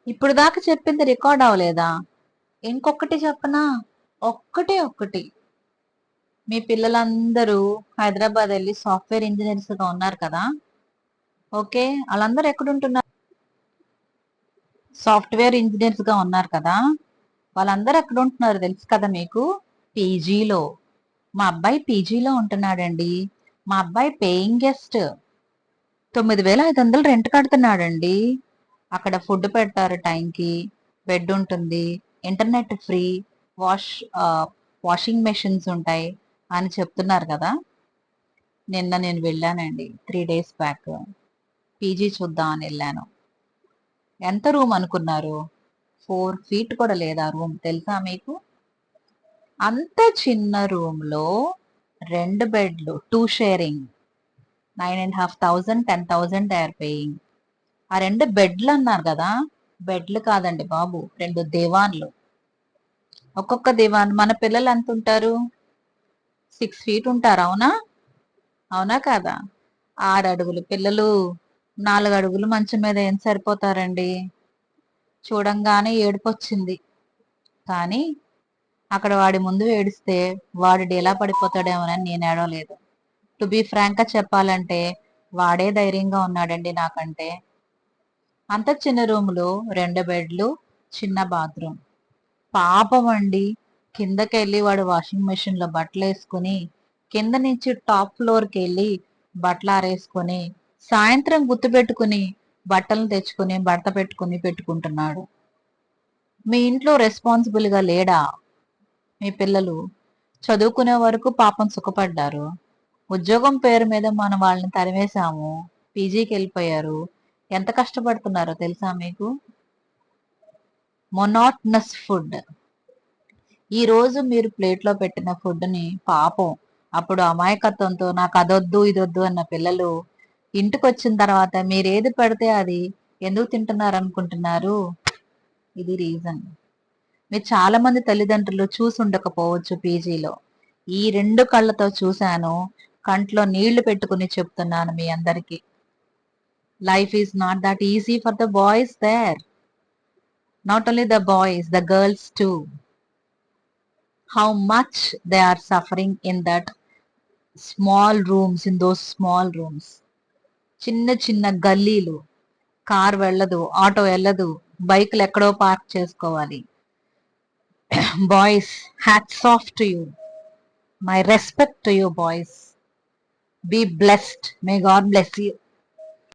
ఇప్పుడు దాకా చెప్పింది రికార్డ్ అవ్వలేదా? ఇంకొకటి చెప్పనా? ఒక్కటి మీ పిల్లలందరూ హైదరాబాద్ వెళ్ళి సాఫ్ట్వేర్ ఇంజనీర్స్ గా ఉన్నారు కదా. ఓకే, వాళ్ళందరూ ఎక్కడుంటున్నారు? సాఫ్ట్వేర్ ఇంజనీర్స్ గా ఉన్నారు కదా, వాళ్ళందరూ ఎక్కడ ఉంటున్నారు తెలుసు కదా మీకు? పీజీలో. మా అబ్బాయి పీజీలో ఉంటున్నాడండి. మా అబ్బాయి పేయింగ్ గెస్ట్. 9,500 రెంట్ కడుతున్నాడండి. అక్కడ ఫుడ్ పెడతారు టైంకి, బెడ్ ఉంటుంది, internet free, wash washing machines ఉంటాయి అని చెప్తున్నారు కదా. నిన్న నేను వెళ్ళానండి, 3 days బ్యాక్. పీజీ చూద్దాం అని వెళ్ళాను. ఎంత రూమ్ అనుకున్నారు? 4 feet కూడా లేదా రూమ్, తెలుసా మీకు? అంత చిన్న రూమ్ లో 2 బెడ్లు, 2 sharing, 9,500, 10,000 దే ఆర్ పేయింగ్. ఆ 2 బెడ్లు అన్నారు కదా, బెడ్లు కాదండి బాబు, 2 దివాన్లు. ఒక్కొక్క దివాన్ మన పిల్లలు ఎంత ఉంటారు? 6 feet ఉంటారు, అవునా? అవునా కాదా? 6 అడుగులు పిల్లలు 4 అడుగులు మంచం మీద ఏం సరిపోతారండి? చూడంగానే ఏడుపు వచ్చింది. కానీ అక్కడ వాడి ముందు ఏడిస్తే వాడు డేలా పడిపోతాడేమోనని నేను ఏడవలేదు. టు బి ఫ్రాంక్ గా చెప్పాలంటే వాడే ధైర్యంగా ఉన్నాడండి నాకంటే. అంత చిన్న రూములో 2 బెడ్లు, చిన్న బాత్రూమ్. పాపం అండి, కిందకెళ్ళి వాడు వాషింగ్ మెషిన్ లో బట్టలు వేసుకుని, కింద నుంచి టాప్ ఫ్లోర్ కి వెళ్ళి బట్టలు ఆరేసుకుని, సాయంత్రం గుర్తు పెట్టుకుని బట్టలు తెచ్చుకుని భర్త పెట్టుకుని పెట్టుకుంటున్నాడు. మీ ఇంట్లో రెస్పాన్సిబుల్ గా లేడా? మీ పిల్లలు చదువుకునే వరకు పాపం సుఖపడ్డారు. ఉద్యోగం పేరు మీద మనం వాళ్ళని తరిమేశాము, పీజీకి వెళ్ళిపోయారు. ఎంత కష్టపడుతున్నారో తెలుసా మీకు? మొనాట్నస్ ఫుడ్. ఈ రోజు మీరు ప్లేట్లో పెట్టిన ఫుడ్ ని పాపం అప్పుడు అమాయకత్వంతో నాకు అదొద్దు ఇదొద్దు అన్న పిల్లలు ఇంటికి వచ్చిన తర్వాత మీరు ఏది పెడితే అది ఎందుకు తింటున్నారు అనుకుంటున్నారు? ఇది రీజన్. మీరు చాలా మంది తల్లిదండ్రులు చూసి ఉండకపోవచ్చు పీజీలో. ఈ 2 కళ్ళతో చూశాను, కంట్లో నీళ్లు పెట్టుకుని చెప్తున్నాను మీ అందరికి. Life is not that easy for the boys there. Not only the boys, the girls too. How much they are suffering in that small rooms, in those small rooms. చిన్న చిన్న గల్లీలు, కార్ వెళ్ళదు, ఆటో వెళ్ళదు, బైక్లు ఎక్కడో park చేసుకోవాలి. Boys, hats off to you. My respect to you boys. Be blessed. May God bless you.